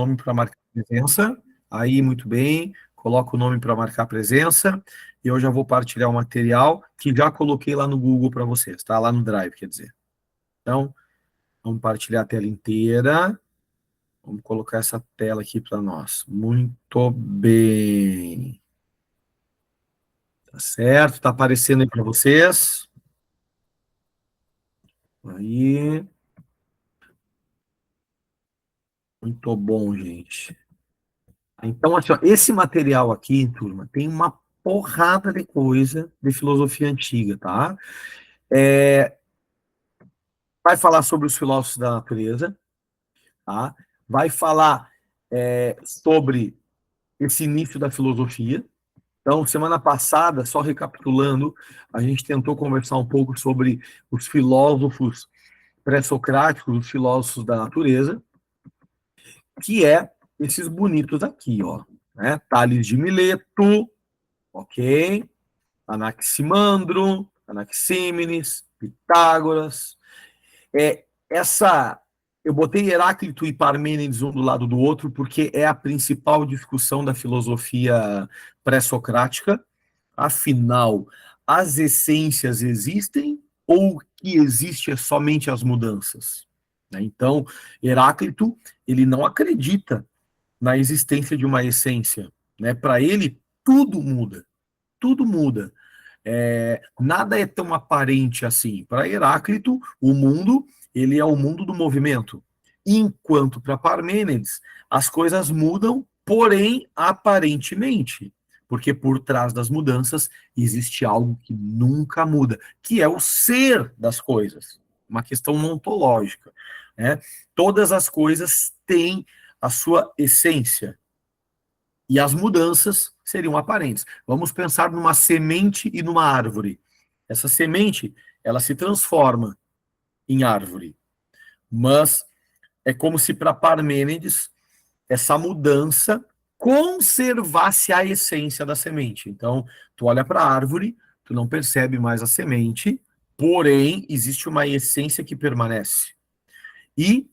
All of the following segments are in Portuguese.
nome para marcar presença. Aí, muito bem. Coloca o nome para marcar presença. E eu já vou partilhar o material que já coloquei lá no Google para vocês, tá? Lá no Drive, quer dizer. Então, vamos partilhar a tela inteira. Vamos colocar essa tela aqui para nós. Muito bem. Tá certo? Tá aparecendo aí para vocês. Aí. Muito bom, gente. Então, assim, ó, esse material aqui, turma, tem uma porrada de coisa de filosofia antiga, tá? Vai falar sobre os filósofos da natureza, tá? Vai falar sobre esse início da filosofia. Então, semana passada, só recapitulando, a gente tentou conversar um pouco sobre os filósofos pré-socráticos, os filósofos da natureza, que é esses bonitos aqui, ó, né? Tales de Mileto, ok? Anaximandro, Anaxímenes, Pitágoras. Eu botei Heráclito e Parmênides um do lado do outro porque é a principal discussão da filosofia pré-socrática. Afinal, as essências existem ou o que existe é somente as mudanças? Então, Heráclito, ele não acredita na existência de uma essência. Para ele, tudo muda. Tudo muda. Nada é tão aparente assim. Para Heráclito, o mundo ele é o mundo do movimento. Enquanto para Parmênides, as coisas mudam, porém aparentemente. Porque por trás das mudanças existe algo que nunca muda, que é o ser das coisas. Uma questão ontológica. Né? Todas as coisas têm a sua essência. E as mudanças seriam aparentes. Vamos pensar numa semente e numa árvore. Essa semente, ela se transforma em árvore. Mas é como se para Parmênides essa mudança conservasse a essência da semente. Então, tu olha para a árvore, tu não percebe mais a semente, porém existe uma essência que permanece. E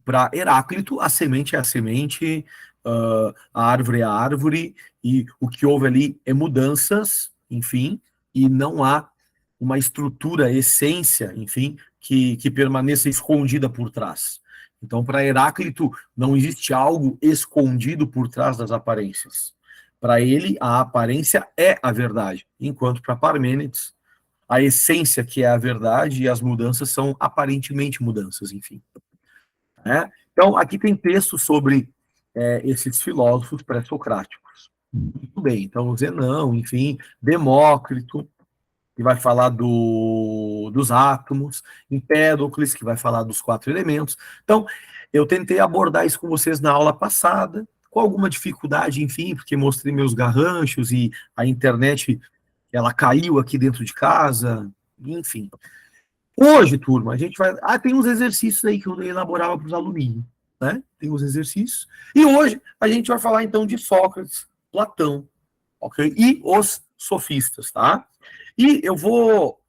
para Heráclito, a semente é a semente, a árvore é a árvore, e o que houve ali é mudanças, enfim, e não há uma estrutura, essência, enfim, que permaneça escondida por trás. Então, para Heráclito, não existe algo escondido por trás das aparências. Para ele, a aparência é a verdade, enquanto para Parmênides, a essência que é a verdade e as mudanças são aparentemente mudanças, enfim. Né? Então, aqui tem texto sobre esses filósofos pré-socráticos. Muito bem, então Zenão, enfim, Demócrito, que vai falar dos átomos, Empédocles, que vai falar dos 4 elementos. Então, eu tentei abordar isso com vocês na aula passada, com alguma dificuldade, enfim, porque mostrei meus garranchos e a internet, ela caiu aqui dentro de casa, enfim. Hoje, turma, a gente vai. Tem uns exercícios aí que eu elaborava para os aluninhos, né? Tem uns exercícios. E hoje a gente vai falar então de Sócrates, Platão, ok? E os sofistas, tá? E eu vou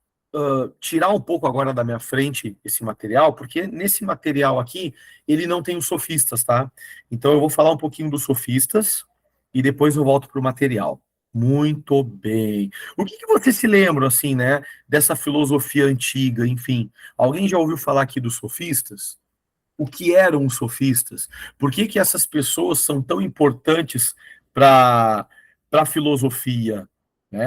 tirar um pouco agora da minha frente esse material, porque nesse material aqui ele não tem os sofistas, tá? Então eu vou falar um pouquinho dos sofistas e depois eu volto para o material. Muito bem. O que você se lembra, assim, né, dessa filosofia antiga, enfim? Alguém já ouviu falar aqui dos sofistas? O que eram os sofistas? Por que essas pessoas são tão importantes para a filosofia?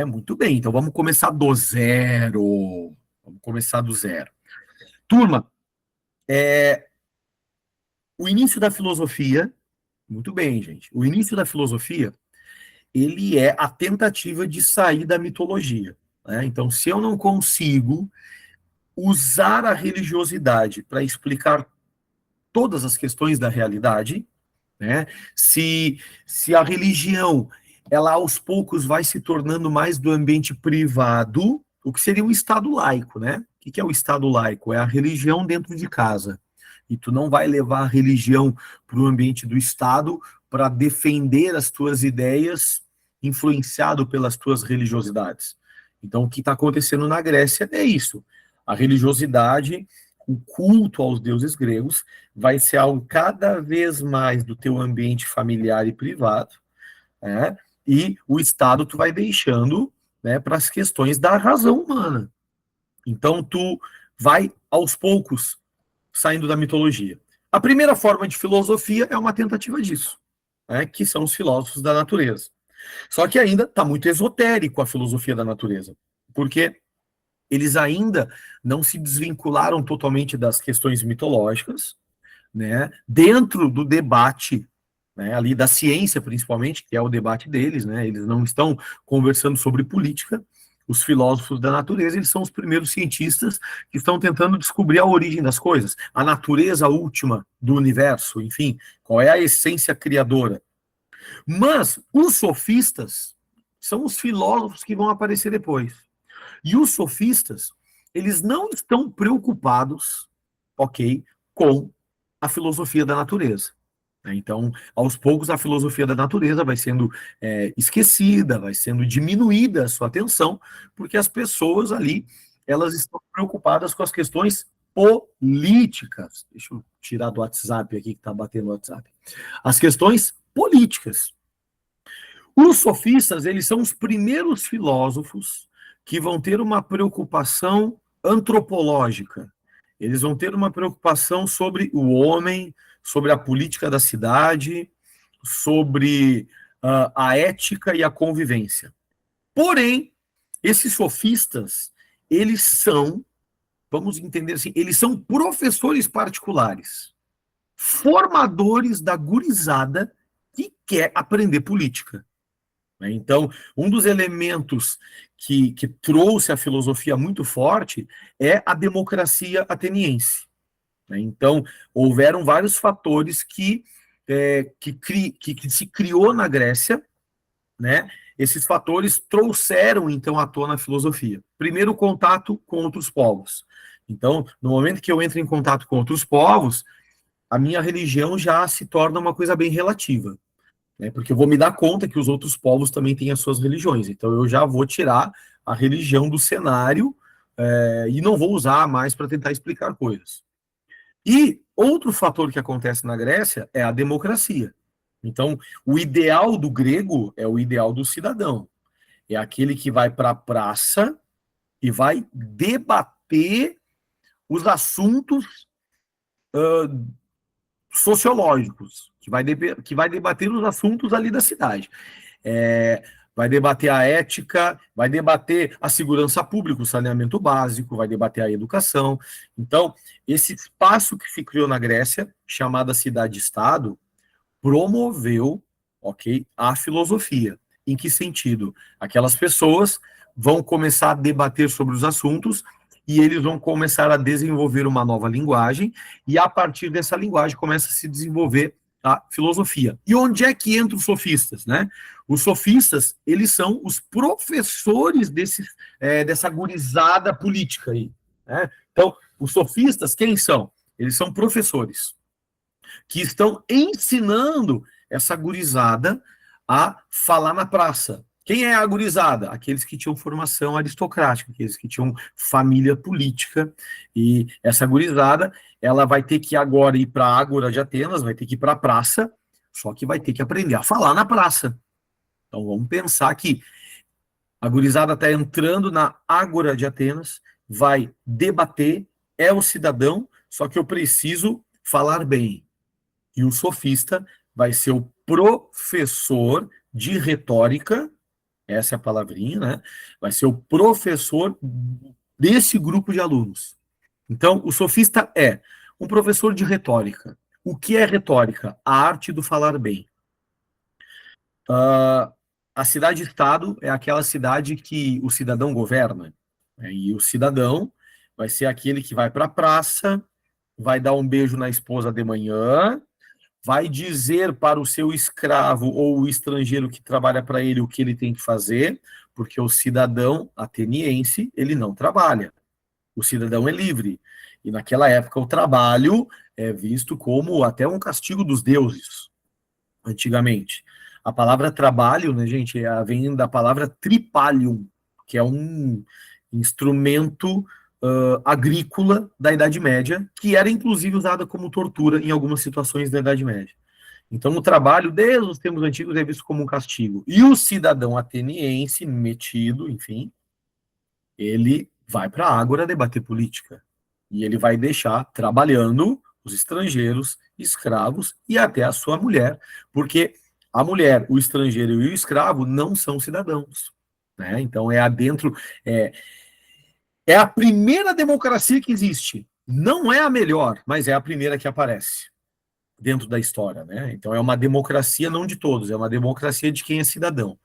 Muito bem, então vamos começar do zero. Vamos começar do zero. Turma, o início da filosofia, muito bem, gente. O início da filosofia ele é a tentativa de sair da mitologia. Então, se eu não consigo usar a religiosidade para explicar todas as questões da realidade, né, se a religião, ela aos poucos vai se tornando mais do ambiente privado, o que seria um Estado laico, né? O que é o Estado laico? É a religião dentro de casa. E tu não vai levar a religião para o ambiente do Estado para defender as tuas ideias influenciado pelas tuas religiosidades. Então, o que está acontecendo na Grécia é isso. A religiosidade o culto aos deuses gregos vai ser algo cada vez mais do teu ambiente familiar e privado, né? E o Estado tu vai deixando, né, para as questões da razão humana. Então tu vai aos poucos saindo da mitologia. A primeira forma de filosofia é uma tentativa disso, né, que são os filósofos da natureza. Só que ainda está muito esotérico a filosofia da natureza, porque eles ainda não se desvincularam totalmente das questões mitológicas, né, dentro do debate, né, ali da ciência, principalmente, que é o debate deles, né, eles não estão conversando sobre política. Os filósofos da natureza, eles são os primeiros cientistas que estão tentando descobrir a origem das coisas, a natureza última do universo, enfim, qual é a essência criadora. Mas os sofistas são os filósofos que vão aparecer depois. E os sofistas, eles não estão preocupados, ok, com a filosofia da natureza. Então, aos poucos, a filosofia da natureza vai sendo esquecida, vai sendo diminuída a sua atenção, porque as pessoas ali, elas estão preocupadas com as questões políticas. Deixa eu tirar do WhatsApp aqui, que está batendo o WhatsApp. As questões políticas. Os sofistas, eles são os primeiros filósofos que vão ter uma preocupação antropológica. Eles vão ter uma preocupação sobre o homem, sobre a política da cidade, sobre a ética e a convivência. Porém, esses sofistas, eles são, vamos entender assim, eles são professores particulares, formadores da gurizada que quer aprender política. Então, um dos elementos que trouxe a filosofia muito forte é a democracia ateniense. Então, houveram vários fatores que se criou na Grécia, né? Esses fatores trouxeram, então, à tona a filosofia. Primeiro, o contato com outros povos. Então, no momento que eu entro em contato com outros povos, a minha religião já se torna uma coisa bem relativa, né? Porque eu vou me dar conta que os outros povos também têm as suas religiões. Então eu já vou tirar a religião do cenário e não vou usar mais para tentar explicar coisas. E outro fator que acontece na Grécia é a democracia. Então, o ideal do grego é o ideal do cidadão. É aquele que vai para a praça e vai debater os assuntos sociológicos, que vai debater os assuntos ali da cidade. Vai debater a ética, vai debater a segurança pública, o saneamento básico, vai debater a educação. Então, esse espaço que se criou na Grécia, chamada cidade-estado, promoveu, ok, a filosofia. Em que sentido? Aquelas pessoas vão começar a debater sobre os assuntos e eles vão começar a desenvolver uma nova linguagem, e a partir dessa linguagem começa a se desenvolver a filosofia. E onde é que entram os sofistas, né? Os sofistas, eles são os professores dessa gurizada política aí, né? Então, os sofistas, quem são? Eles são professores que estão ensinando essa gurizada a falar na praça. Quem é a gurizada? Aqueles que tinham formação aristocrática, aqueles que tinham família política, e essa gurizada, ela vai ter que agora ir para a Ágora de Atenas, vai ter que ir para a praça, só que vai ter que aprender a falar na praça. Então vamos pensar que a gurizada está entrando na Ágora de Atenas, vai debater, é o cidadão, só que eu preciso falar bem. E o sofista vai ser o professor de retórica, essa é a palavrinha, né? Vai ser o professor desse grupo de alunos. Então, o sofista é um professor de retórica. O que é retórica? A arte do falar bem. A cidade-estado é aquela cidade que o cidadão governa, né? E o cidadão vai ser aquele que vai para a praça, vai dar um beijo na esposa de manhã, vai dizer para o seu escravo ou o estrangeiro que trabalha para ele o que ele tem que fazer, porque o cidadão ateniense, ele não trabalha. O cidadão é livre. E naquela época o trabalho é visto como até um castigo dos deuses, antigamente. A palavra trabalho, né, gente, vem da palavra tripalium, que é um instrumento agrícola da Idade Média, que era inclusive usada como tortura em algumas situações da Idade Média. Então, o trabalho, desde os tempos antigos, é visto como um castigo. E o cidadão ateniense, metido, enfim, ele vai para a Ágora debater política. E ele vai deixar trabalhando os estrangeiros, escravos e até a sua mulher, porque a mulher, o estrangeiro e o escravo não são cidadãos. Né? Então, é, é a primeira democracia que existe. Não é a melhor, mas é a primeira que aparece dentro da história, né? Então é uma democracia não de todos, é uma democracia de quem é cidadão.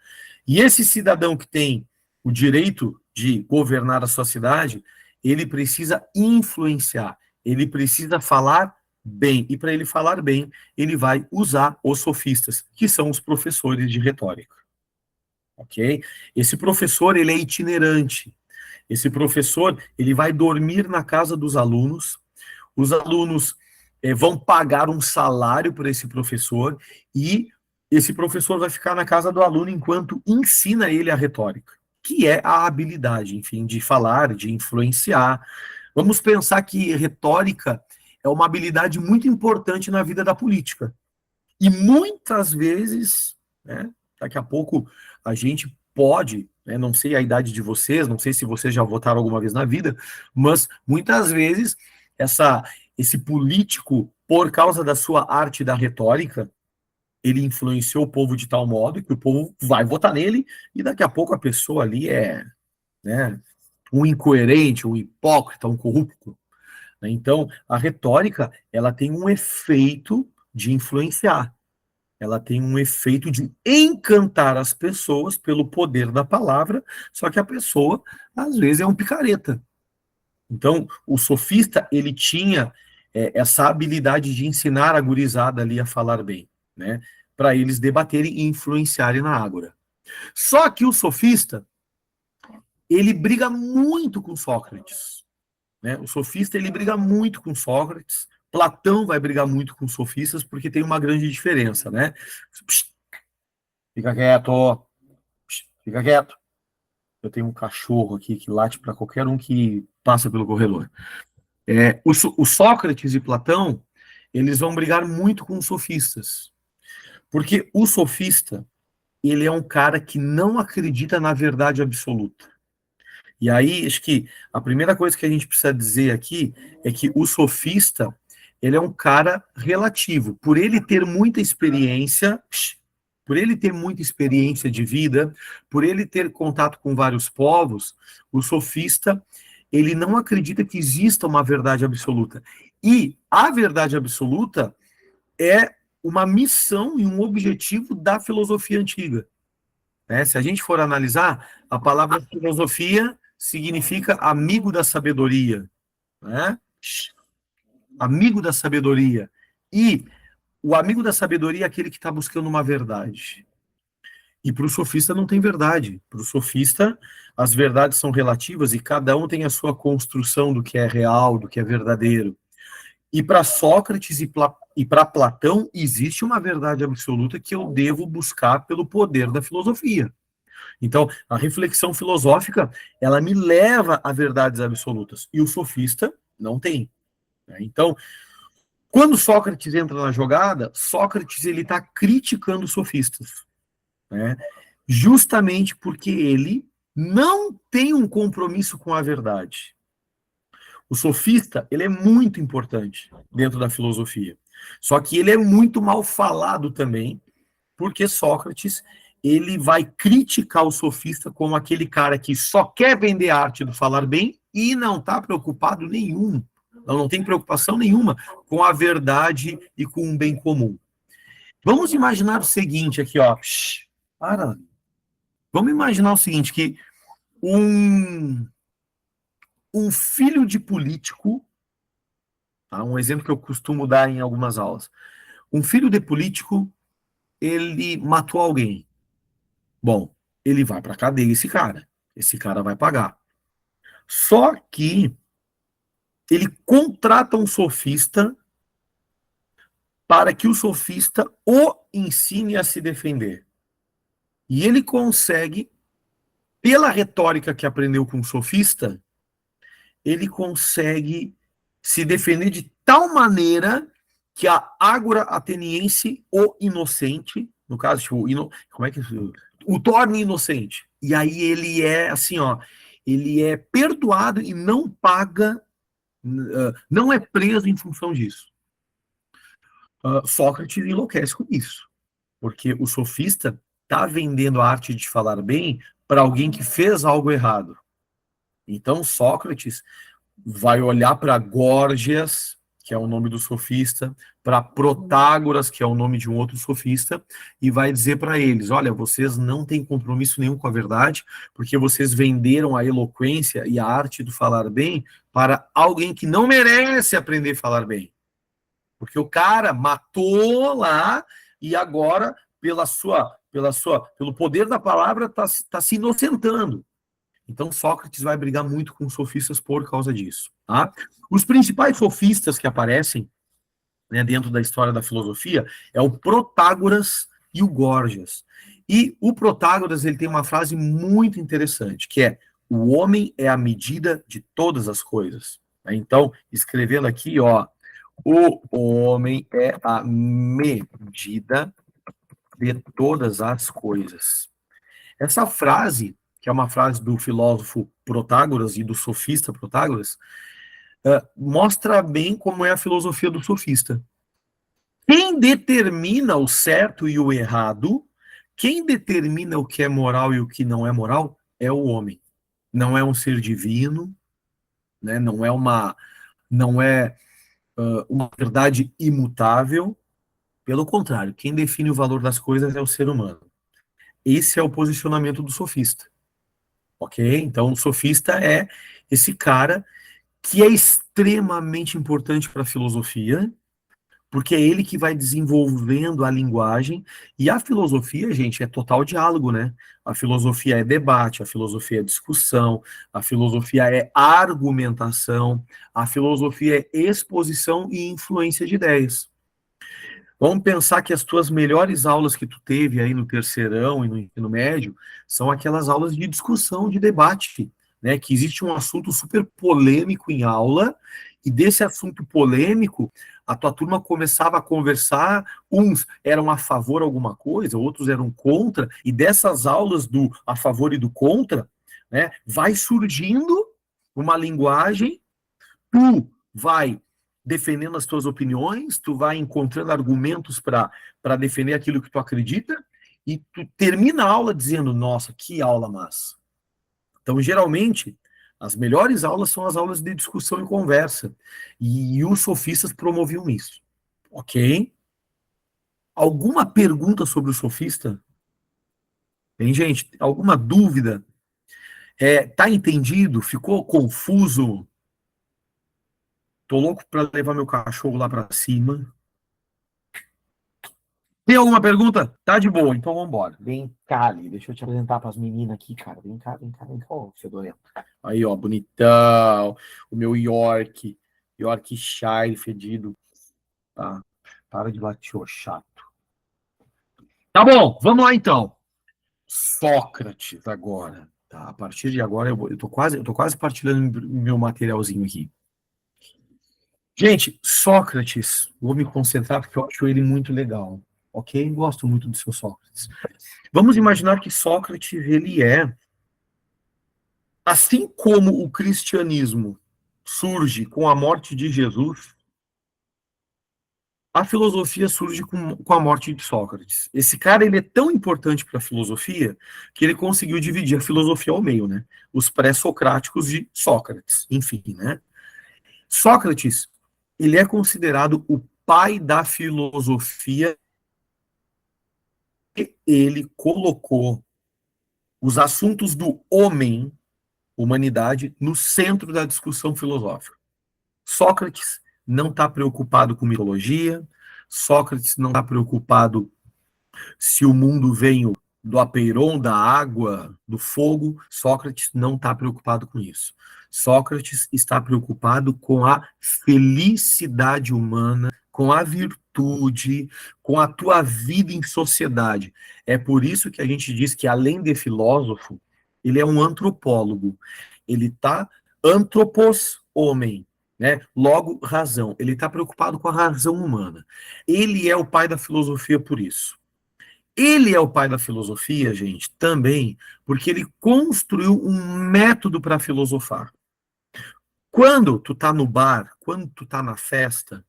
E esse cidadão que tem o direito de governar a sua cidade, ele precisa influenciar, ele precisa falar bem. E para ele falar bem, ele vai usar os sofistas, que são os professores de retórica. Ok? Esse professor, ele é itinerante. Esse professor, ele vai dormir na casa dos alunos, os alunos vão pagar um salário para esse professor e esse professor vai ficar na casa do aluno enquanto ensina ele a retórica, que é a habilidade, enfim, de falar, de influenciar. Vamos pensar que retórica é uma habilidade muito importante na vida da política. E muitas vezes, né, daqui a pouco a gente pode, né, não sei a idade de vocês, não sei se vocês já votaram alguma vez na vida, mas muitas vezes esse político, por causa da sua arte da retórica, ele influenciou o povo de tal modo que o povo vai votar nele e daqui a pouco a pessoa ali é, né, um incoerente, um hipócrita, um corrupto. Né? Então, a retórica, ela tem um efeito de influenciar. Ela tem um efeito de encantar as pessoas pelo poder da palavra, só que a pessoa, às vezes, é um picareta. Então, o sofista, ele tinha essa habilidade de ensinar a gurizada ali a falar bem, né? Para eles debaterem e influenciarem na ágora. Só que o sofista, ele briga muito com Sócrates. Né? O sofista, ele briga muito com Sócrates. Platão vai brigar muito com os sofistas, porque tem uma grande diferença, né? Fica quieto, fica quieto. Eu tenho um cachorro aqui que late para qualquer um que passa pelo corredor. O Sócrates e Platão, eles vão brigar muito com os sofistas. Porque o sofista, ele é um cara que não acredita na verdade absoluta. E aí, acho que a primeira coisa que a gente precisa dizer aqui é que o sofista, ele é um cara relativo. Por ele ter muita experiência, de vida, por ele ter contato com vários povos, o sofista, ele não acredita que exista uma verdade absoluta. E a verdade absoluta é uma missão e um objetivo da filosofia antiga. Né? Se a gente for analisar, a palavra filosofia significa amigo da sabedoria. Né? Amigo da sabedoria. E o amigo da sabedoria é aquele que está buscando uma verdade. E para o sofista não tem verdade. Para o sofista, as verdades são relativas e cada um tem a sua construção do que é real, do que é verdadeiro. E para Sócrates e para Platão, existe uma verdade absoluta que eu devo buscar pelo poder da filosofia. Então, a reflexão filosófica, ela me leva a verdades absolutas. E o sofista não tem. Né? Então, quando Sócrates entra na jogada, Sócrates ele está criticando os sofistas. Né? Justamente porque ele não tem um compromisso com a verdade. O sofista, ele é muito importante dentro da filosofia. Só que ele é muito mal falado também, porque Sócrates, ele vai criticar o sofista como aquele cara que só quer vender a arte do falar bem e não está preocupado nenhum, não tem preocupação nenhuma com a verdade e com o bem comum. Vamos imaginar o seguinte aqui, ó. Para. Vamos imaginar o seguinte, que um filho de político, tá? Um exemplo que eu costumo dar em algumas aulas. Um filho de político, ele matou alguém. Bom, ele vai para a cadeia, esse cara. Esse cara vai pagar. Só que ele contrata um sofista para que o sofista o ensine a se defender. E ele consegue, pela retórica que aprendeu com o sofista, ele consegue se defender de tal maneira que a Ágora ateniense o inocente, no caso, tipo, como é que o torne inocente. E aí ele é assim, ó, ele é perdoado e não paga, não é preso em função disso. Sócrates enlouquece com isso, porque o sofista está vendendo a arte de falar bem para alguém que fez algo errado. Então Sócrates vai olhar para Górgias, que é o nome do sofista, para Protágoras, que é o nome de um outro sofista, e vai dizer para eles: olha, vocês não têm compromisso nenhum com a verdade, porque vocês venderam a eloquência e a arte do falar bem para alguém que não merece aprender a falar bem. Porque o cara matou lá e agora, pelo poder da palavra, está se inocentando. Então, Sócrates vai brigar muito com os sofistas por causa disso. Tá? Os principais sofistas que aparecem, né, dentro da história da filosofia é o Protágoras e o Górgias. E o Protágoras ele tem uma frase muito interessante, que é: o homem é a medida de todas as coisas. Então, escrevendo aqui, ó, o homem é a medida de todas as coisas. Essa frase, que é uma frase do filósofo Protágoras e do sofista Protágoras, mostra bem como é a filosofia do sofista. Quem determina o certo e o errado, quem determina o que é moral e o que não é moral, é o homem. Não é um ser divino, né? Não é uma verdade imutável. Pelo contrário, quem define o valor das coisas é o ser humano. Esse é o posicionamento do sofista. Ok? Então, o sofista é esse cara que é extremamente importante para a filosofia, porque é ele que vai desenvolvendo a linguagem, e a filosofia, gente, é total diálogo, né? A filosofia é debate, a filosofia é discussão, a filosofia é argumentação, a filosofia é exposição e influência de ideias. Vamos pensar que as tuas melhores aulas que tu teve aí no terceirão e no ensino médio são aquelas aulas de discussão, de debate, né? Que existe um assunto super polêmico em aula, e desse assunto polêmico, a tua turma começava a conversar, uns eram a favor de alguma coisa, outros eram contra, e dessas aulas do a favor e do contra, né, vai surgindo uma linguagem, tu vai defendendo as tuas opiniões, tu vai encontrando argumentos para defender aquilo que tu acredita, e tu termina a aula dizendo: nossa, que aula massa. Então, geralmente, as melhores aulas são as aulas de discussão e conversa, e os sofistas promoviam isso. Ok? Alguma pergunta sobre o sofista? Tem, gente? Alguma dúvida? Tá entendido? Ficou confuso? Tô louco para levar meu cachorro lá para cima. Tem alguma pergunta? Tá de boa, então vamos embora. Vem cá, Ali, deixa eu te apresentar para as meninas aqui, cara. Vem cá, vem cá, vem cá, ó, fedorento. Aí, ó, bonitão. O meu Yorkshire fedido. Tá, para de latir, ô chato. Tá bom, vamos lá então. Sócrates agora. Tá, a partir de agora eu tô quase partilhando meu materialzinho aqui. Gente, Sócrates, vou me concentrar porque eu acho ele muito legal. Ok? Gosto muito do seu Sócrates. Vamos imaginar que Sócrates, ele é, assim como o cristianismo surge com a morte de Jesus, a filosofia surge com a morte de Sócrates. Esse cara, ele é tão importante para a filosofia que ele conseguiu dividir a filosofia ao meio, né? Os pré-socráticos de Sócrates, enfim, né? Sócrates, ele é considerado o pai da filosofia. Ele colocou os assuntos do homem, humanidade, no centro da discussão filosófica. Sócrates não está preocupado com mitologia, Sócrates não está preocupado se o mundo veio do apeiron, da água, do fogo. Sócrates não está preocupado com isso. Sócrates está preocupado com a felicidade humana, com a virtude, com a tua vida em sociedade. É por isso que a gente diz que, além de filósofo, ele é um antropólogo. Ele está antropos, homem, né? Logo, razão. Ele está preocupado com a razão humana. Ele é o pai da filosofia por isso. Ele é o pai da filosofia, gente, também, porque ele construiu um método para filosofar. Quando tu tá no bar, quando tu tá na festa,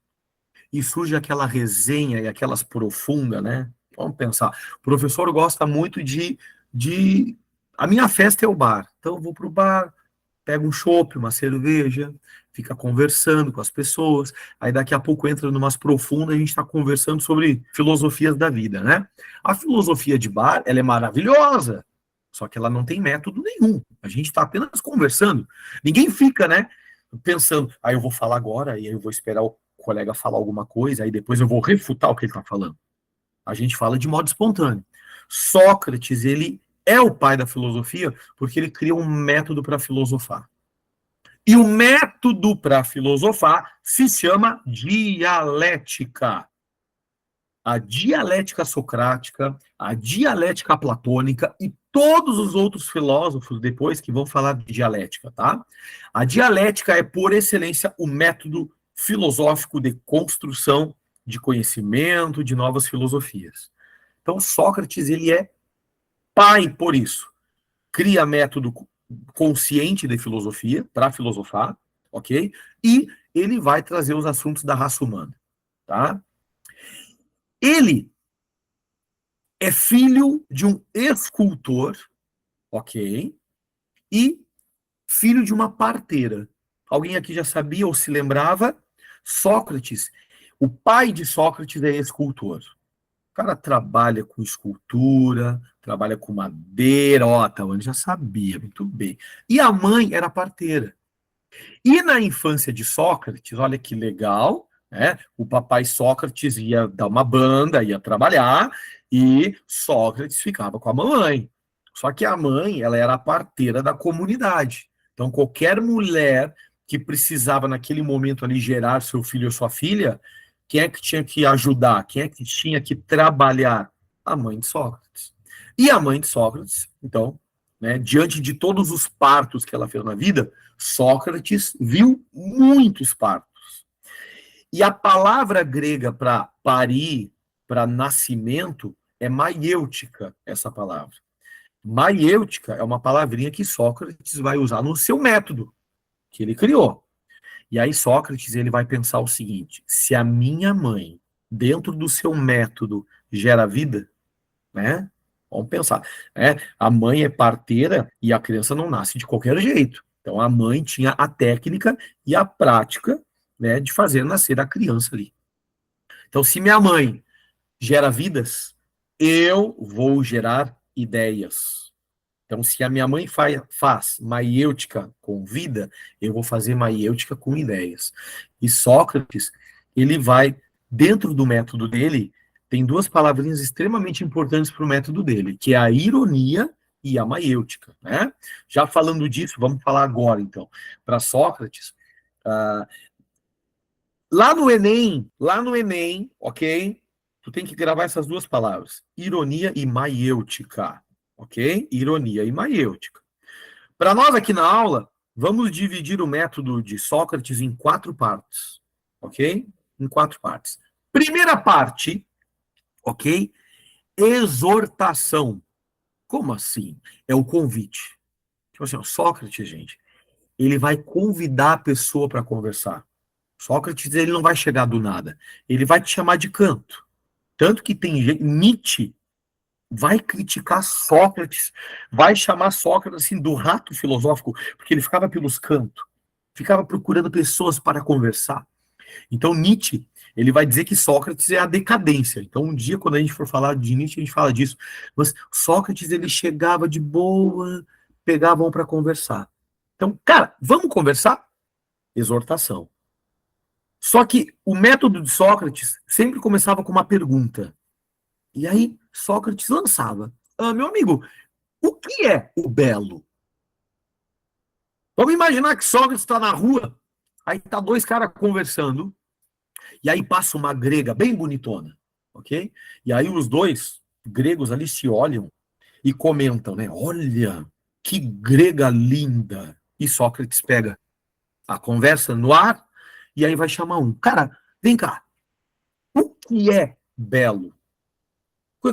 e surge aquela resenha e aquelas profundas, né? Vamos pensar. O professor gosta muito de... A minha festa é o bar. Então eu vou pro bar, pega um chopp, uma cerveja, fica conversando com as pessoas, aí daqui a pouco entra numas profundas, a gente está conversando sobre filosofias da vida, né? A filosofia de bar, ela é maravilhosa, só que ela não tem método nenhum. A gente está apenas conversando. Ninguém fica, né, pensando, eu vou falar agora, e aí eu vou esperar o colega falar alguma coisa, aí depois eu vou refutar o que ele está falando. A gente fala de modo espontâneo. Sócrates, ele é o pai da filosofia porque ele cria um método para filosofar. E o método para filosofar se chama dialética. A dialética socrática, a dialética platônica e todos os outros filósofos depois que vão falar de dialética, tá? A dialética é, por excelência, o método filosófico de construção de conhecimento, de novas filosofias. Então, Sócrates, ele é pai por isso. Cria método consciente de filosofia para filosofar, ok? E ele vai trazer os assuntos da raça humana, tá? Ele é filho de um escultor, ok? E filho de uma parteira. Alguém aqui já sabia ou se lembrava? Sócrates, o pai de Sócrates é escultor. O cara trabalha com escultura, trabalha com madeira, Tawane já sabia, muito bem. E a mãe era parteira. E na infância de Sócrates, olha que legal, né? O papai Sócrates ia dar uma banda, ia trabalhar, e Sócrates ficava com a mamãe. Só que a mãe, ela era a parteira da comunidade. Então, qualquer mulher que precisava, naquele momento ali, gerar seu filho ou sua filha, quem é que tinha que ajudar? Quem é que tinha que trabalhar? A mãe de Sócrates. E a mãe de Sócrates, então, né, diante de todos os partos que ela fez na vida, Sócrates viu muitos partos. E a palavra grega para parir, para nascimento, é maiêutica, essa palavra. Maiêutica é uma palavrinha que Sócrates vai usar no seu método, que ele criou. E aí Sócrates, ele vai pensar o seguinte: se a minha mãe, dentro do seu método, gera vida, né? Vamos pensar, né? A mãe é parteira e a criança não nasce de qualquer jeito. Então a mãe tinha a técnica e a prática, né, de fazer nascer a criança ali. Então, se minha mãe gera vidas, eu vou gerar ideias. Então, se a minha mãe faz maiêutica com vida, eu vou fazer maiêutica com ideias. E Sócrates, ele vai, dentro do método dele, tem duas palavrinhas extremamente importantes para o método dele, que é a ironia e a maiêutica, né? Já falando disso, vamos falar agora, então. Para Sócrates, lá no Enem, ok? Tu tem que gravar essas duas palavras, ironia e maiêutica, ok? Ironia e maiêutica. Para nós aqui na aula, vamos dividir o método de Sócrates em 4 partes, ok? Em 4 partes. Primeira parte, ok? Exortação. Como assim? É o convite. Tipo assim, ó, Sócrates, gente, ele vai convidar a pessoa para conversar. Sócrates, ele não vai chegar do nada. Ele vai te chamar de canto. Tanto que tem gente, Nietzsche vai criticar Sócrates, vai chamar Sócrates assim, do rato filosófico, porque ele ficava pelos cantos, ficava procurando pessoas para conversar. Então Nietzsche, ele vai dizer que Sócrates é a decadência. Então um dia, quando a gente for falar de Nietzsche, a gente fala disso. Mas Sócrates, ele chegava de boa, pegavam para conversar. Então, cara, vamos conversar? Exortação. Só que o método de Sócrates sempre começava com uma pergunta. E aí Sócrates lançava: meu amigo, o que é o belo? Vamos imaginar que Sócrates está na rua, aí tá 2 caras conversando, e aí passa uma grega bem bonitona, ok? E aí os 2 gregos ali se olham e comentam, né? Olha, que grega linda! E Sócrates pega. a conversa no ar, e aí vai chamar um. Cara, vem cá, o que é belo?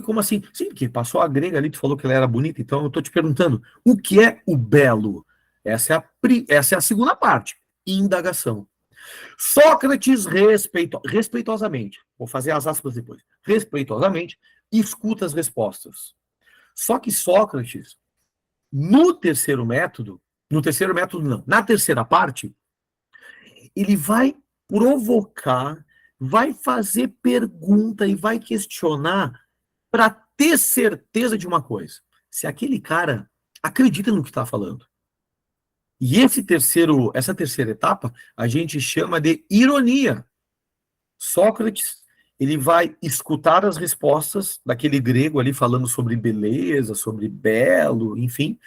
Como assim? Sim, porque passou a grega ali, tu falou que ela era bonita, então eu estou te perguntando, o que é o belo? Essa é a segunda parte, indagação. Sócrates respeitosamente, vou fazer as aspas depois, respeitosamente, escuta as respostas. Só que Sócrates, no terceiro método não, na terceira parte, ele vai provocar, vai fazer pergunta e vai questionar para ter certeza de uma coisa. Se aquele cara acredita no que está falando. E essa terceira etapa, a gente chama de ironia. Sócrates, ele vai escutar as respostas daquele grego ali falando sobre beleza, sobre belo, enfim,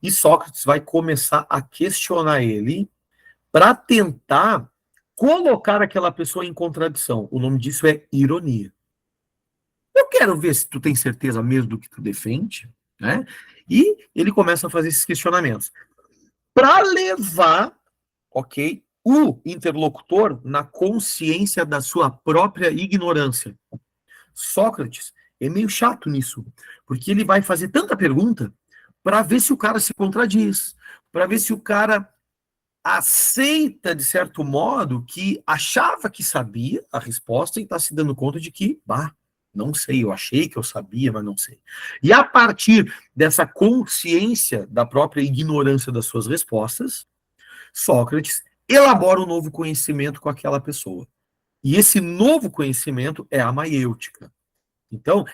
e Sócrates vai começar a questionar ele para tentar colocar aquela pessoa em contradição. O nome disso é ironia. Eu quero ver se tu tem certeza mesmo do que tu defende, né? E ele começa a fazer esses questionamentos para levar, ok, o interlocutor na consciência da sua própria ignorância. Sócrates é meio chato nisso, porque ele vai fazer tanta pergunta para ver se o cara se contradiz, para ver se o cara aceita, de certo modo, que achava que sabia a resposta e está se dando conta de que, não sei, eu achei que eu sabia, mas não sei. E a partir dessa consciência da própria ignorância das suas respostas, Sócrates elabora um novo conhecimento com aquela pessoa. E esse novo conhecimento é a maiêutica. Então,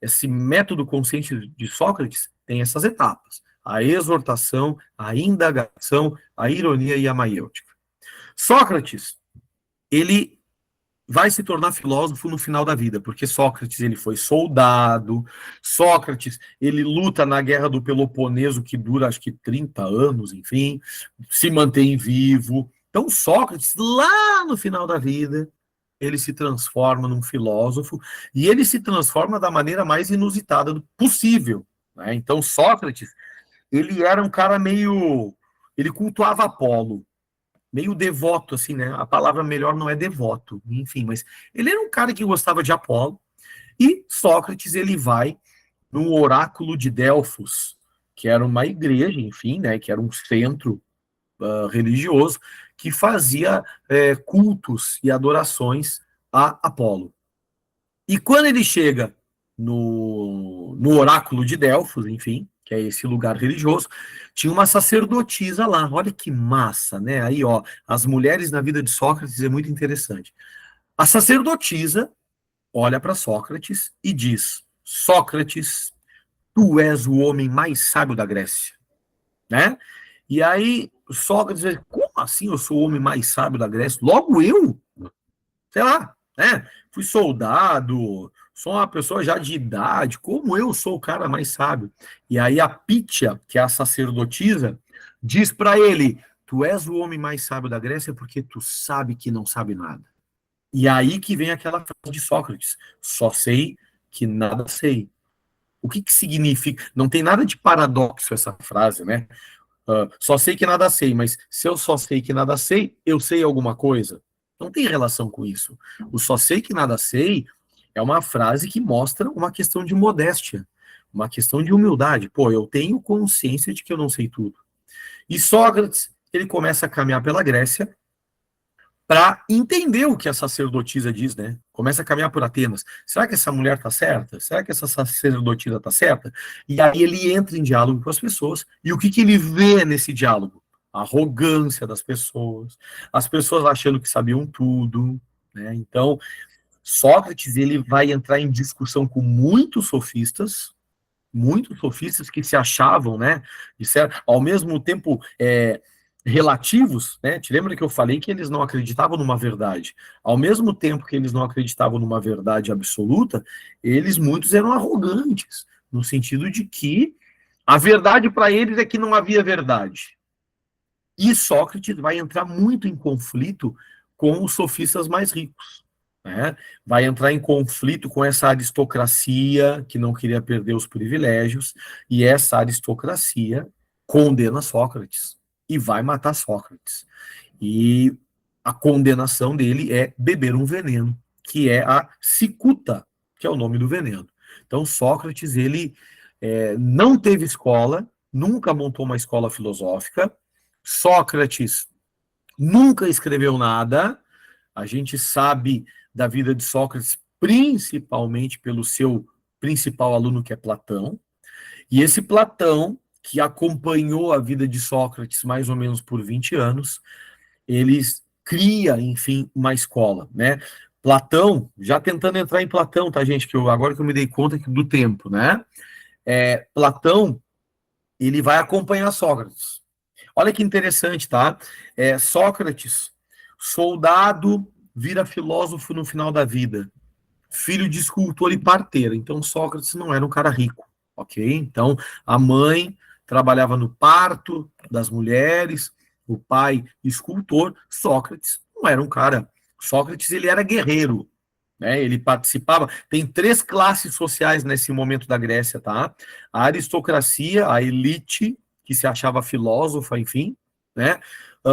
esse método consciente de Sócrates tem essas etapas: a exortação, a indagação, a ironia e a maiêutica. Sócrates, ele vai se tornar filósofo no final da vida, porque Sócrates ele foi soldado, Sócrates ele luta na guerra do Peloponeso, que dura acho que 30 anos, enfim, se mantém vivo. Então Sócrates, lá no final da vida, ele se transforma num filósofo, e ele se transforma da maneira mais inusitada possível, né? Então Sócrates, ele era um cara meio... ele cultuava Apolo, meio devoto, assim, né? A palavra melhor não é devoto, enfim, mas ele era um cara que gostava de Apolo, e Sócrates, ele vai no oráculo de Delfos, que era uma igreja, enfim, né? Que era um centro religioso, que fazia cultos e adorações a Apolo. E quando ele chega no oráculo de Delfos, enfim, que é esse lugar religioso, tinha uma sacerdotisa lá. Olha que massa, né? Aí, ó, as mulheres na vida de Sócrates é muito interessante. A sacerdotisa olha para Sócrates e diz: Sócrates, tu és o homem mais sábio da Grécia, né? E aí Sócrates diz: como assim eu sou o homem mais sábio da Grécia? Logo eu? Sei lá, né? Fui soldado, sou uma pessoa já de idade, como eu sou o cara mais sábio? E aí a Pítia, que é a sacerdotisa, diz para ele: tu és o homem mais sábio da Grécia porque tu sabe que não sabe nada. E aí que vem aquela frase de Sócrates: só sei que nada sei. O que significa? Não tem nada de paradoxo essa frase, né? Só sei que nada sei, mas se eu só sei que nada sei, eu sei alguma coisa? Não tem relação com isso. O só sei que nada sei é uma frase que mostra uma questão de modéstia, uma questão de humildade. Pô, eu tenho consciência de que eu não sei tudo. E Sócrates, ele começa a caminhar pela Grécia para entender o que a sacerdotisa diz, né? Começa a caminhar por Atenas. Será que essa mulher está certa? Será que essa sacerdotisa está certa? E aí ele entra em diálogo com as pessoas. E o que ele vê nesse diálogo? A arrogância das pessoas, as pessoas achando que sabiam tudo, né? Então, Sócrates, ele vai entrar em discussão com muitos sofistas que se achavam, né, ao mesmo tempo relativos, né? Te lembra que eu falei que eles não acreditavam numa verdade? Ao mesmo tempo que eles não acreditavam numa verdade absoluta, muitos eram arrogantes, no sentido de que a verdade para eles é que não havia verdade. E Sócrates vai entrar muito em conflito com os sofistas mais ricos, né? Vai entrar em conflito com essa aristocracia que não queria perder os privilégios, e essa aristocracia condena Sócrates. e vai matar Sócrates. E a condenação dele é beber um veneno, que é a cicuta, que é o nome do veneno. Então, Sócrates, ele não teve escola, nunca montou uma escola filosófica. Sócrates nunca escreveu nada. A gente sabe da vida de Sócrates principalmente pelo seu principal aluno, que é Platão. E esse Platão, que acompanhou a vida de Sócrates mais ou menos por 20 anos, eles cria, enfim, uma escola, né? Platão, já tentando entrar em Platão, tá, gente? Agora que eu me dei conta do tempo, né? Platão, ele vai acompanhar Sócrates. Olha que interessante, tá? Sócrates, soldado, vira filósofo no final da vida, filho de escultor e parteiro. Então, Sócrates não era um cara rico, ok? Então, a mãe trabalhava no parto das mulheres, o pai escultor. Sócrates não era um cara. Sócrates, ele era guerreiro, né? Ele participava. Tem três classes sociais nesse momento da Grécia, tá? A aristocracia, a elite, que se achava filósofa, enfim, né?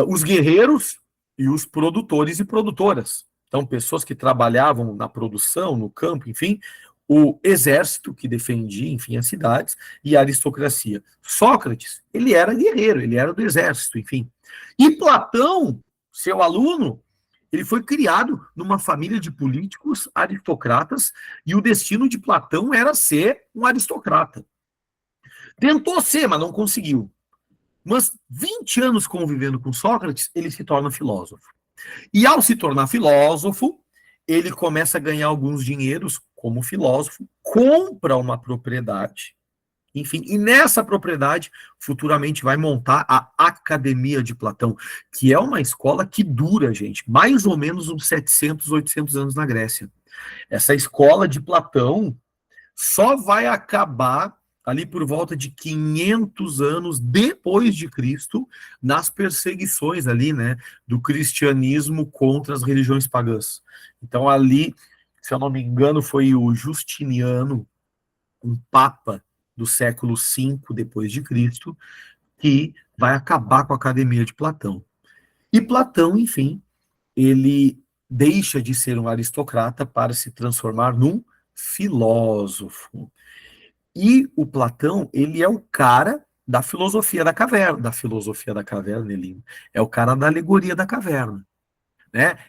Os guerreiros e os produtores e produtoras. Então, pessoas que trabalhavam na produção, no campo, enfim, o exército que defendia, enfim, as cidades, e a aristocracia. Sócrates, ele era guerreiro, ele era do exército, enfim. E Platão, seu aluno, ele foi criado numa família de políticos aristocratas, e o destino de Platão era ser um aristocrata. Tentou ser, mas não conseguiu. Mas 20 anos convivendo com Sócrates, ele se torna filósofo. E ao se tornar filósofo, ele começa a ganhar alguns dinheiros como filósofo, compra uma propriedade, enfim, e nessa propriedade futuramente vai montar a Academia de Platão, que é uma escola que dura, gente, mais ou menos uns 700, 800 anos na Grécia. Essa escola de Platão só vai acabar ali por volta de 500 anos depois de Cristo, nas perseguições ali, né, do cristianismo contra as religiões pagãs. Então ali, se eu não me engano, foi o Justiniano, um papa do século V depois de Cristo, que vai acabar com a Academia de Platão. E Platão, enfim, ele deixa de ser um aristocrata para se transformar num filósofo. E o Platão, ele é o cara da filosofia da caverna, Elinho. É o cara da alegoria da caverna, né?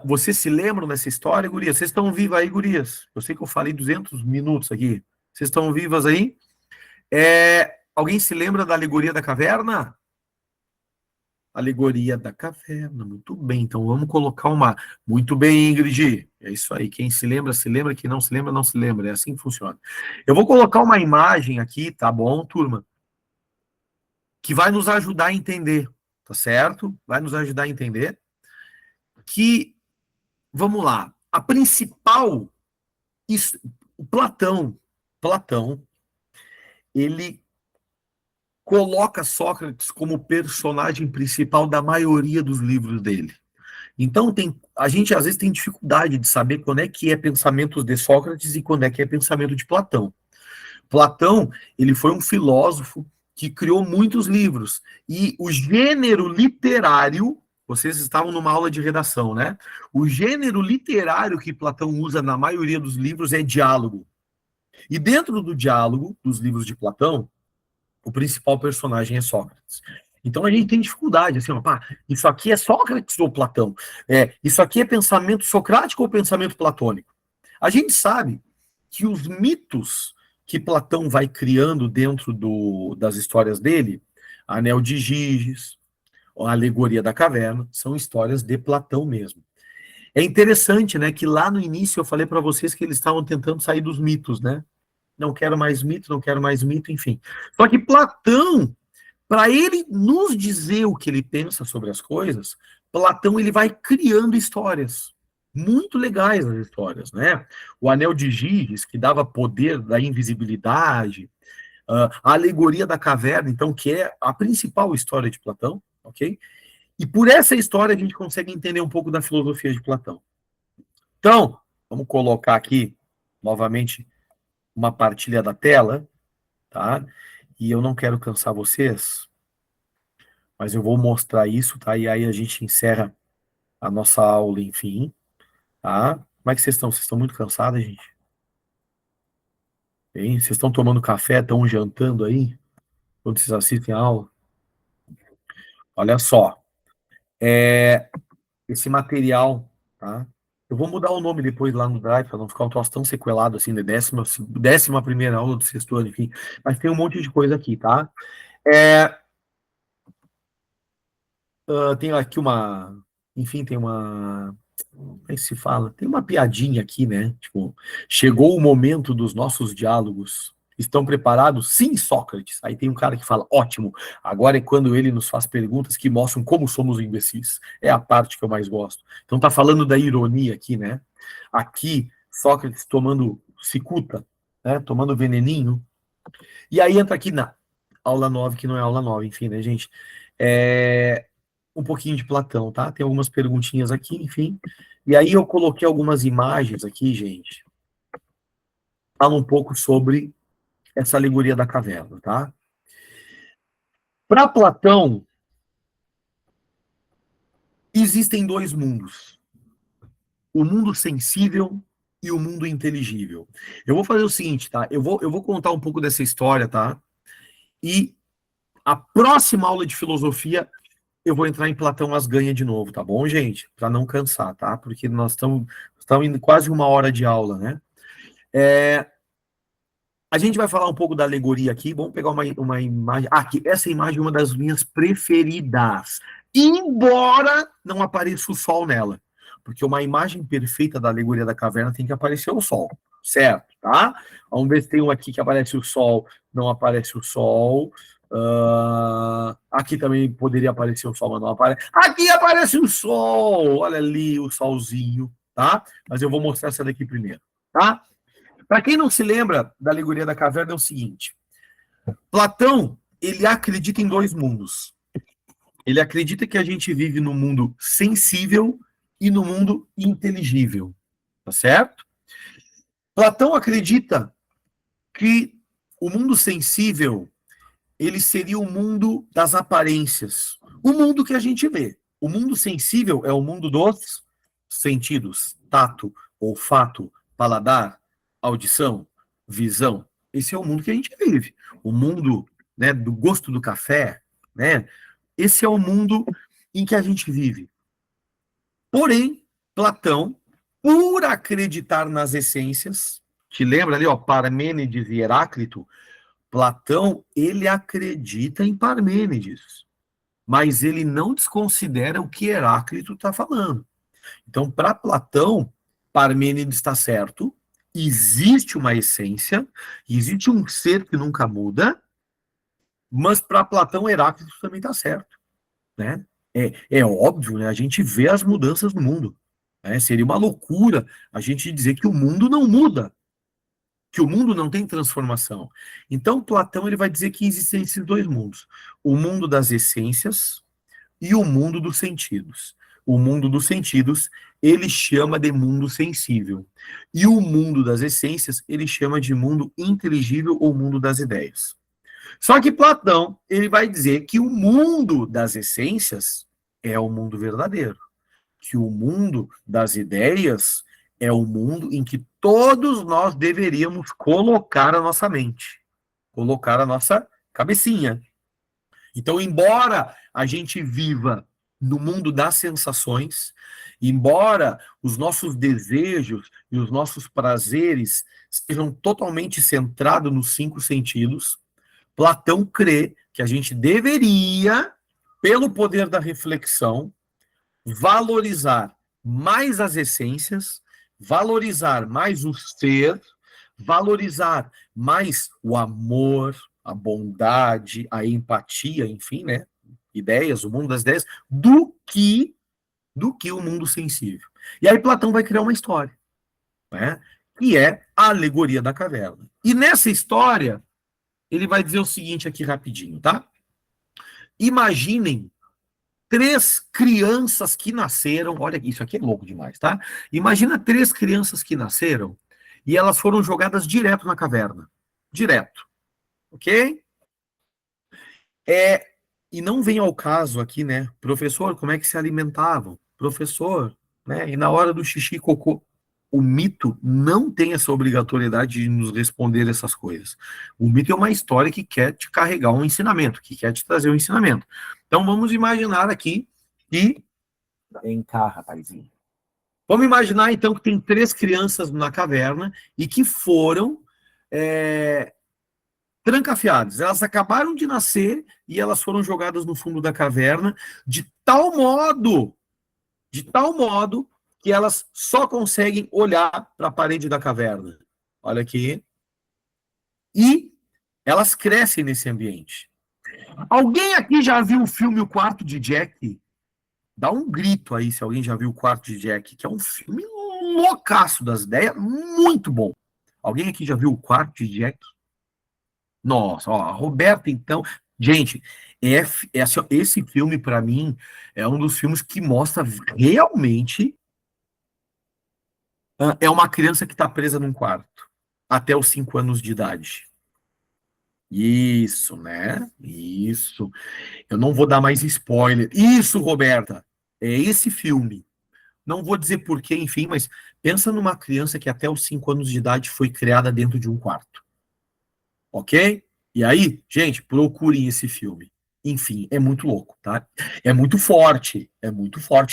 Vocês se lembram dessa história, gurias? Vocês estão vivas aí, gurias? Eu sei que eu falei 200 minutos aqui. Vocês estão vivas aí? Alguém se lembra da alegoria da caverna? Alegoria da caverna, muito bem. Então vamos colocar uma. Muito bem, Ingrid. É isso aí. Quem se lembra, se lembra. Quem não se lembra, não se lembra. É assim que funciona. Eu vou colocar uma imagem aqui, tá bom, turma? Que vai nos ajudar a entender, tá certo? Vai nos ajudar a entender que, vamos lá, a principal. O Platão, ele coloca Sócrates como personagem principal da maioria dos livros dele. Então, a gente às vezes tem dificuldade de saber quando é que é pensamento de Sócrates e quando é que é pensamento de Platão. Platão, ele foi um filósofo que criou muitos livros. E o gênero literário, vocês estavam numa aula de redação, né? O gênero literário que Platão usa na maioria dos livros é diálogo. E dentro do diálogo, dos livros de Platão, o principal personagem é Sócrates. Então a gente tem dificuldade, assim, isso aqui é Sócrates ou Platão? Isso aqui é pensamento socrático ou pensamento platônico? A gente sabe que os mitos que Platão vai criando dentro das histórias dele, Anel de Giges, a Alegoria da Caverna, são histórias de Platão mesmo. É interessante, né, que lá no início eu falei para vocês que eles estavam tentando sair dos mitos, né? Não quero mais mito, não quero mais mito, enfim. Só que Platão, para ele nos dizer o que ele pensa sobre as coisas, Platão ele vai criando histórias muito legais, as histórias, né? O Anel de Giges, que dava poder da invisibilidade, a Alegoria da Caverna, então, que é a principal história de Platão, ok? E por essa história a gente consegue entender um pouco da filosofia de Platão. Então, vamos colocar aqui novamente uma partilha da tela, tá? E eu não quero cansar vocês, mas eu vou mostrar isso, tá? E aí a gente encerra a nossa aula, enfim, tá? Como é que vocês estão? Vocês estão muito cansados, gente? Hein? Vocês estão tomando café, estão jantando aí? Quando vocês assistem a aula? Olha só, esse material, tá? Eu vou mudar o nome depois lá no Drive, para não ficar um troço tão sequelado assim, de décima primeira aula do sexto ano, enfim. Mas tem um monte de coisa aqui, tá? É, tem aqui uma. Enfim, tem uma. Como é que se fala? Tem uma piadinha aqui, né? Tipo, chegou o momento dos nossos diálogos. Estão preparados? Sim, Sócrates. Aí tem um cara que fala: ótimo, agora é quando ele nos faz perguntas que mostram como somos imbecis. É a parte que eu mais gosto. Então tá falando da ironia aqui, né? Aqui, Sócrates tomando cicuta, né? Tomando veneninho. E aí entra aqui na aula 9 que não é aula 9 enfim, né, gente? É, um pouquinho de Platão, tá? Tem algumas perguntinhas aqui, enfim. E aí eu coloquei algumas imagens aqui, gente. Fala um pouco sobre essa alegoria da caverna, tá? Para Platão, existem dois mundos: o mundo sensível e o mundo inteligível. Eu vou fazer o seguinte, tá? Eu vou contar um pouco dessa história, tá? E a próxima aula de filosofia eu vou entrar em Platão as ganha de novo, tá bom, gente? Para não cansar, tá? Porque nós estamos indo quase uma hora de aula, né? É, a gente vai falar um pouco da alegoria aqui. Vamos pegar uma imagem. Aqui, essa imagem é uma das minhas preferidas. Embora não apareça o sol nela. Porque uma imagem perfeita da alegoria da caverna tem que aparecer o sol. Certo, tá? Vamos ver se tem um aqui que aparece o sol. Não aparece o sol. Aqui também poderia aparecer o sol, mas não aparece. Aqui aparece o sol! Olha ali o solzinho, tá? Mas eu vou mostrar essa daqui primeiro, tá? Para quem não se lembra da alegoria da caverna, é o seguinte: Platão, ele acredita em dois mundos. Ele acredita que a gente vive no mundo sensível e no mundo inteligível, tá certo? Platão acredita que o mundo sensível, ele seria o mundo das aparências, o mundo que a gente vê. O mundo sensível é o mundo dos sentidos: tato, olfato, paladar, audição, visão. Esse é o mundo que a gente vive. O mundo, né, do gosto do café, né? Esse é o mundo em que a gente vive. Porém, Platão, por acreditar nas essências, te lembra ali, ó, Parmênides e Heráclito, Platão, ele acredita em Parmênides, mas ele não desconsidera o que Heráclito está falando. Então, para Platão, Parmênides está certo, existe uma essência, existe um ser que nunca muda, mas para Platão, Heráclito também está certo, né? É óbvio, né? A gente vê as mudanças no mundo, né? Seria uma loucura a gente dizer que o mundo não muda, que o mundo não tem transformação. Então, Platão ele vai dizer que existem esses dois mundos: o mundo das essências e o mundo dos sentidos. O mundo dos sentidos ele chama de mundo sensível. E o mundo das essências ele chama de mundo inteligível ou mundo das ideias. Só que Platão ele vai dizer que o mundo das essências é o mundo verdadeiro, que o mundo das ideias é o mundo em que todos nós deveríamos colocar a nossa mente, colocar a nossa cabecinha. Então, embora a gente viva no mundo das sensações, embora os nossos desejos e os nossos prazeres sejam totalmente centrados nos cinco sentidos, Platão crê que a gente deveria, pelo poder da reflexão, valorizar mais as essências, valorizar mais o ser, valorizar mais o amor, a bondade, a empatia, enfim, né? Ideias, o mundo das ideias, do que o mundo sensível. E aí Platão vai criar uma história, né? Que é a alegoria da caverna. E nessa história, ele vai dizer o seguinte aqui rapidinho, tá? Imaginem três crianças que nasceram. Olha, isso aqui é louco demais, tá? Imagina três crianças que nasceram e elas foram jogadas direto na caverna. Direto, ok? É, E não vem ao caso aqui, né? Professor, como é que se alimentavam? Professor, né? E na hora do xixi e cocô, o mito não tem essa obrigatoriedade de nos responder essas coisas. O mito é uma história que quer te carregar um ensinamento, que quer te trazer um ensinamento. Então vamos imaginar aqui que. Vem cá, rapazinho. Vamos imaginar então que tem 3 crianças na caverna e que foram trancafiadas. Elas acabaram de nascer e elas foram jogadas no fundo da caverna de tal modo que elas só conseguem olhar para a parede da caverna. Olha aqui. E elas crescem nesse ambiente. Alguém aqui já viu o filme O Quarto de Jack? Dá um grito aí se alguém já viu O Quarto de Jack, que é um filme loucaço das ideias, muito bom. Alguém aqui já viu O Quarto de Jack? Nossa, ó, a Roberta, então. Gente, esse filme, para mim, é um dos filmes que mostra realmente. É uma criança que está presa num quarto, até os 5 anos de idade. Isso, né? Isso. Eu não vou dar mais spoiler. Isso, Roberta. É esse filme. Não vou dizer porquê, enfim, mas pensa numa criança que até os 5 anos de idade foi criada dentro de um quarto. Ok? E aí, gente, procurem esse filme. Enfim, é muito louco, tá? É muito forte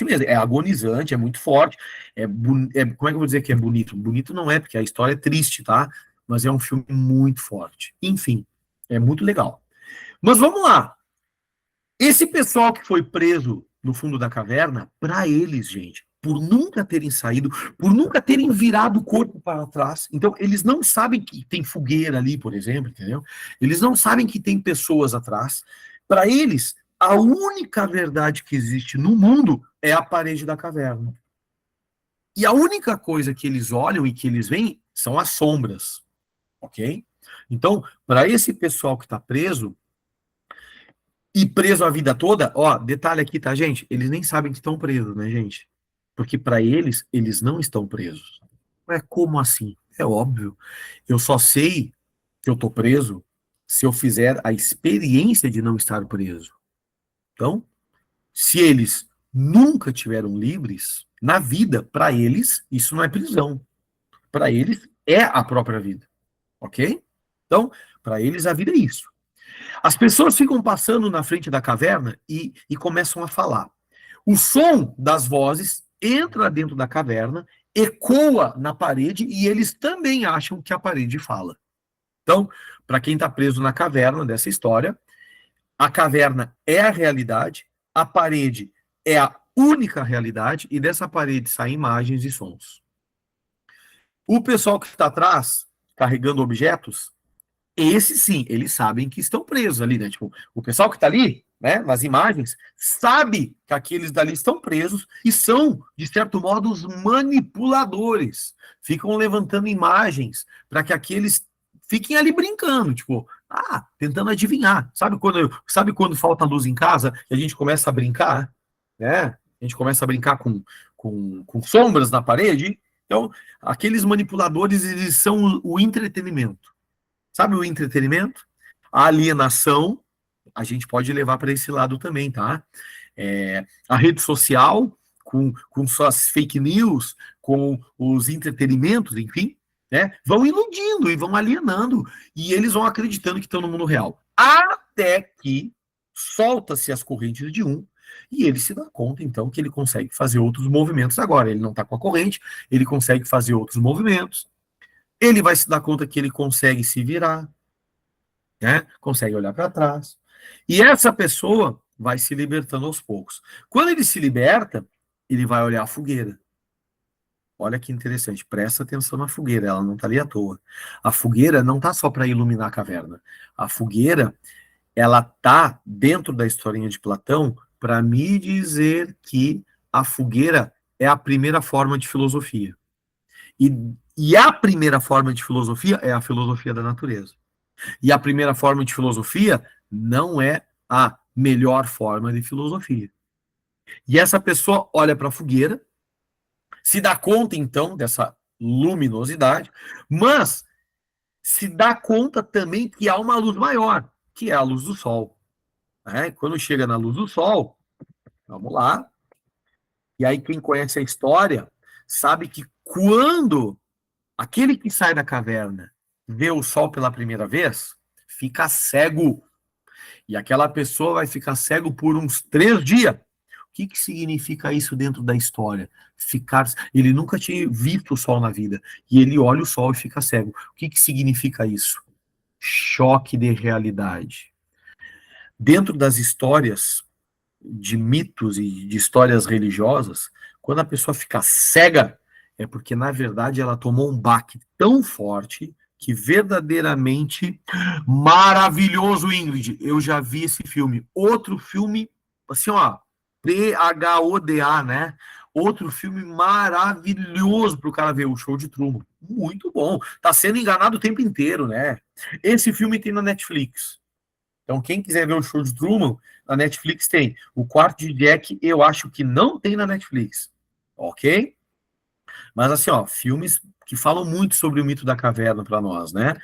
mesmo. É agonizante, é muito forte. Como é que eu vou dizer que é bonito? Bonito não é, porque a história é triste, tá? Mas é um filme muito forte. Enfim, é muito legal. Mas vamos lá. Esse pessoal que foi preso no fundo da caverna, para eles, gente, por nunca terem saído, por nunca terem virado o corpo para trás, então eles não sabem que tem fogueira ali, por exemplo, entendeu? Eles não sabem que tem pessoas atrás. Para eles, a única verdade que existe no mundo é a parede da caverna. E a única coisa que eles olham e que eles veem são as sombras, ok? Então, para esse pessoal que está preso, e preso a vida toda, ó, detalhe aqui, tá, gente? Eles nem sabem que estão presos, né, gente? Porque para eles, eles não estão presos. É como assim? É óbvio. Eu só sei que eu tô preso se eu fizer a experiência de não estar preso. Então, se eles nunca tiveram livres na vida, para eles, isso não é prisão. Para eles, é a própria vida. Ok? Então, para eles, a vida é isso. As pessoas ficam passando na frente da caverna e começam a falar. O som das vozes entra dentro da caverna, ecoa na parede e eles também acham que a parede fala. Então, para quem está preso na caverna dessa história, a caverna é a realidade, a parede é a única realidade e dessa parede saem imagens e sons. O pessoal que está atrás, carregando objetos, esse sim, eles sabem que estão presos ali, né? Tipo, o pessoal que está ali, né, nas imagens, sabe que aqueles dali estão presos e são, de certo modo, os manipuladores. Ficam levantando imagens para que aqueles fiquem ali brincando, tipo, tentando adivinhar. Sabe quando falta luz em casa e a gente começa a brincar, né? A gente começa a brincar com sombras na parede. Então, aqueles manipuladores, eles são o entretenimento. Sabe o entretenimento? A alienação, a gente pode levar para esse lado também, tá? A rede social, com suas fake news, com os entretenimentos, enfim, né? Vão iludindo e vão alienando, e eles vão acreditando que estão no mundo real. Até que solta-se as correntes de um, e ele se dá conta, então, que ele consegue fazer outros movimentos agora. Ele não está com a corrente, ele consegue fazer outros movimentos, ele vai se dar conta que ele consegue se virar, né? Consegue olhar para trás. E essa pessoa vai se libertando aos poucos. Quando ele se liberta, ele vai olhar a fogueira. Olha que interessante, presta atenção na fogueira, ela não está ali à toa. A fogueira não está só para iluminar a caverna. A fogueira, ela está dentro da historinha de Platão para me dizer que a fogueira é a primeira forma de filosofia. E a primeira forma de filosofia é a filosofia da natureza. E a primeira forma de filosofia não é a melhor forma de filosofia. E essa pessoa olha para a fogueira, se dá conta, então, dessa luminosidade, mas se dá conta também que há uma luz maior, que é a luz do sol. né? Quando chega na luz do sol, vamos lá. E aí quem conhece a história sabe que quando aquele que sai da caverna vê o sol pela primeira vez, fica cego. E aquela pessoa vai ficar cego por uns 3 dias. O que significa isso dentro da história? Ficar, ele nunca tinha visto o sol na vida e ele olha o sol e fica cego. O que significa isso? Choque de realidade. Dentro das histórias de mitos e de histórias religiosas, quando a pessoa fica cega, é porque na verdade ela tomou um baque tão forte que verdadeiramente maravilhoso, Ingrid. Eu já vi esse filme. Outro filme, assim, ó, PHODA, né? Outro filme maravilhoso para o cara ver, o Show de Truman. Muito bom. Tá sendo enganado o tempo inteiro, né? Esse filme tem na Netflix. Então, quem quiser ver o Show de Truman, na Netflix tem. O Quarto de Jack, eu acho que não tem na Netflix. Ok? Mas assim, ó, filmes que falam muito sobre o mito da caverna para nós, né?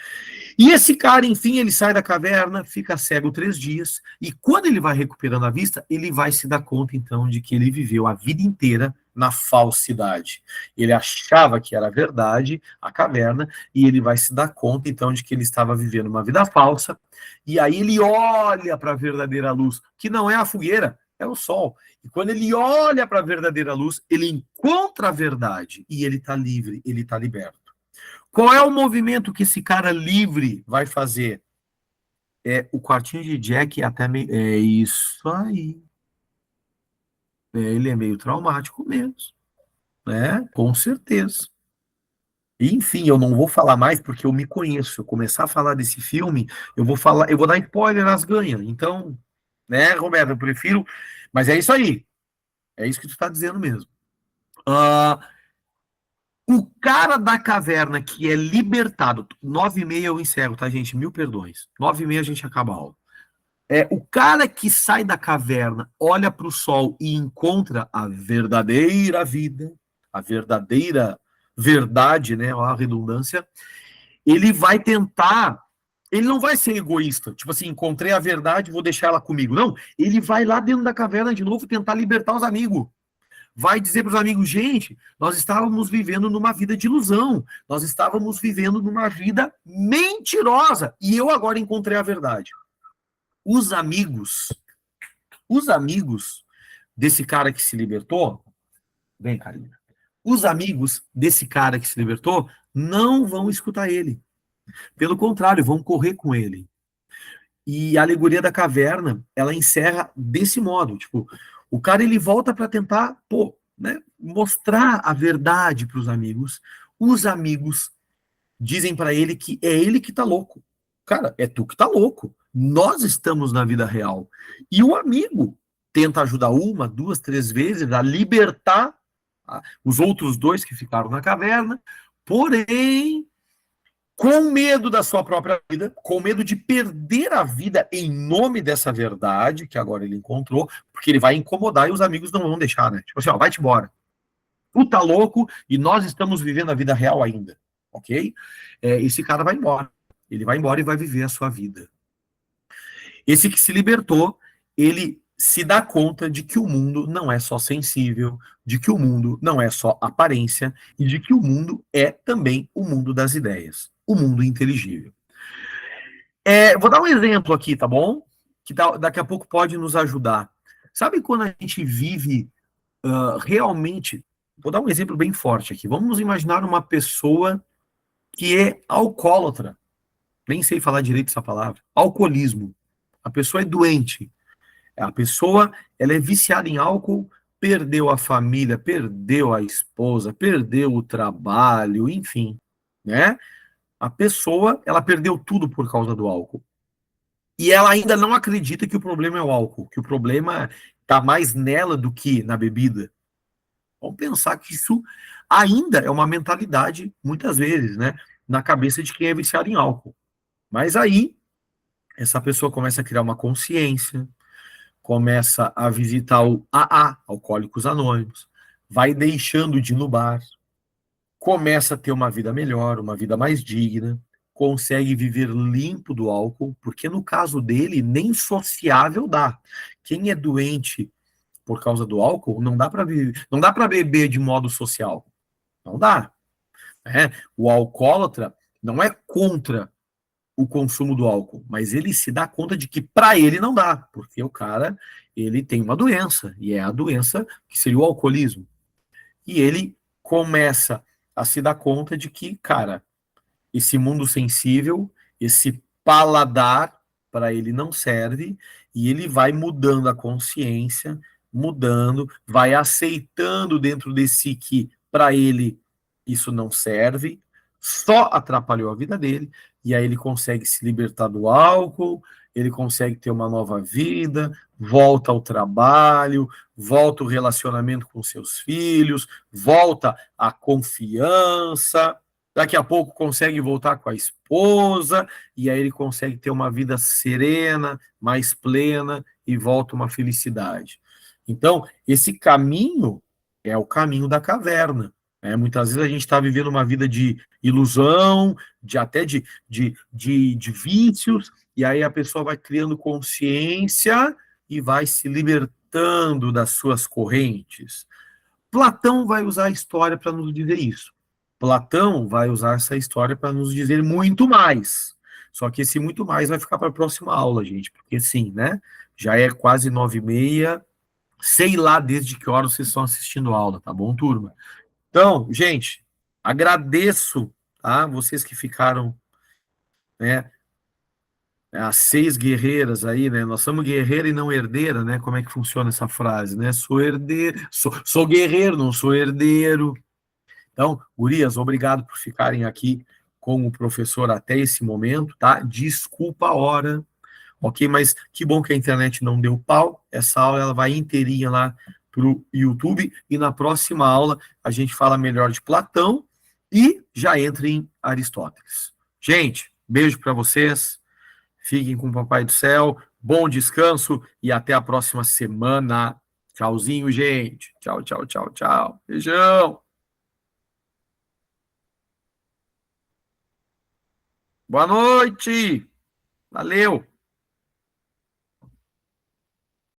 E esse cara, enfim, ele sai da caverna, fica cego 3 dias, e quando ele vai recuperando a vista, ele vai se dar conta, então, de que ele viveu a vida inteira na falsidade. Ele achava que era verdade, a caverna, e ele vai se dar conta, então, de que ele estava vivendo uma vida falsa, e aí ele olha para a verdadeira luz, que não é a fogueira, é o sol. E quando ele olha para a verdadeira luz, ele encontra a verdade, e ele está livre, ele está liberto. Qual é o movimento que esse cara livre vai fazer? É o quartinho de Jack até meio. É isso aí. Ele é meio traumático mesmo, né? Com certeza. Enfim, eu não vou falar mais porque eu me conheço. Se eu começar a falar desse filme, eu vou falar, eu vou dar spoiler nas ganhas. Então, né, Roberto, eu prefiro. Mas é isso aí. É isso que tu está dizendo mesmo. Uh, o cara da caverna que é libertado, 9h30 eu encerro, tá, gente? Mil perdões. 9h30 a gente acaba a aula. O cara que sai da caverna, olha para o sol e encontra a verdadeira vida, a verdadeira verdade, né? A redundância, ele vai tentar. Ele não vai ser egoísta, tipo assim, encontrei a verdade, vou deixar ela comigo. Não, ele vai lá dentro da caverna de novo tentar libertar os amigos. Vai dizer para os amigos, gente, nós estávamos vivendo numa vida de ilusão, nós estávamos vivendo numa vida mentirosa, e eu agora encontrei a verdade. Os amigos, os amigos desse cara que se libertou, vem, Karina, os amigos desse cara que se libertou não vão escutar ele. Pelo contrário, vão correr com ele. E a alegoria da caverna, ela encerra desse modo, tipo, o cara ele volta para tentar, né, mostrar a verdade para os amigos. Os amigos dizem para ele que é ele que tá louco. Cara, é tu que tá louco. Nós estamos na vida real. E o amigo tenta ajudar uma, duas, 3 vezes a libertar os outros dois que ficaram na caverna, porém, com medo da sua própria vida, com medo de perder a vida em nome dessa verdade que agora ele encontrou, porque ele vai incomodar e os amigos não vão deixar, né? Tipo assim, ó, vai-te embora. Tu tá louco e nós estamos vivendo a vida real ainda, ok? Esse cara vai embora. Ele vai embora e vai viver a sua vida. Esse que se libertou, ele se dá conta de que o mundo não é só sensível, de que o mundo não é só aparência e de que o mundo é também o mundo das ideias, o mundo inteligível. Vou dar um exemplo aqui, tá bom? Que daqui a pouco pode nos ajudar. Sabe quando a gente vive realmente. Vou dar um exemplo bem forte aqui. Vamos imaginar uma pessoa que é alcoólatra. Nem sei falar direito essa palavra. Alcoolismo. A pessoa é doente. A pessoa, ela é viciada em álcool, perdeu a família, perdeu a esposa, perdeu o trabalho, enfim, né? A pessoa, ela perdeu tudo por causa do álcool. E ela ainda não acredita que o problema é o álcool, que o problema está mais nela do que na bebida. Vamos pensar que isso ainda é uma mentalidade, muitas vezes, né? Na cabeça de quem é viciado em álcool. Mas aí, essa pessoa começa a criar uma consciência, começa a visitar o AA, Alcoólicos Anônimos, vai deixando de ir no bar, começa a ter uma vida melhor, uma vida mais digna, consegue viver limpo do álcool, porque no caso dele, nem sociável dá. Quem é doente por causa do álcool, não dá para viver, não dá para beber de modo social. Não dá. Né? O alcoólatra não é contra o consumo do álcool, mas ele se dá conta de que para ele não dá, porque o cara, ele tem uma doença, e é a doença que seria o alcoolismo. E ele começa a se dar conta de que, cara, esse mundo sensível, esse paladar, para ele não serve, e ele vai mudando a consciência, mudando, vai aceitando dentro de si que, para ele, isso não serve, só atrapalhou a vida dele, e aí ele consegue se libertar do álcool, ele consegue ter uma nova vida, volta ao trabalho, volta o relacionamento com seus filhos, volta a confiança, daqui a pouco consegue voltar com a esposa, e aí ele consegue ter uma vida serena, mais plena, e volta uma felicidade. Então, esse caminho é o caminho da caverna. Né? Muitas vezes a gente está vivendo uma vida de ilusão, de vícios, e aí a pessoa vai criando consciência e vai se libertando das suas correntes. Platão vai usar a história para nos dizer isso. Platão vai usar essa história para nos dizer muito mais. Só que esse muito mais vai ficar para a próxima aula, gente, porque sim, né? Já é quase 9h30, sei lá desde que hora vocês estão assistindo a aula, tá bom, turma? Então, gente, agradeço, tá? Vocês que ficaram, né? As 6 guerreiras aí, né? Nós somos guerreira e não herdeira, né? Como é que funciona essa frase, né? Sou herdeiro, sou guerreiro, não sou herdeiro. Então, gurias, obrigado por ficarem aqui com o professor até esse momento, tá? Desculpa a hora, ok? Mas que bom que a internet não deu pau. Essa aula ela vai inteirinha lá para o YouTube e na próxima aula a gente fala melhor de Platão e já entra em Aristóteles. Gente, beijo para vocês. Fiquem com o Papai do Céu. Bom descanso e até a próxima semana. Tchauzinho, gente. Tchau, tchau, tchau, tchau. Beijão. Boa noite. Valeu.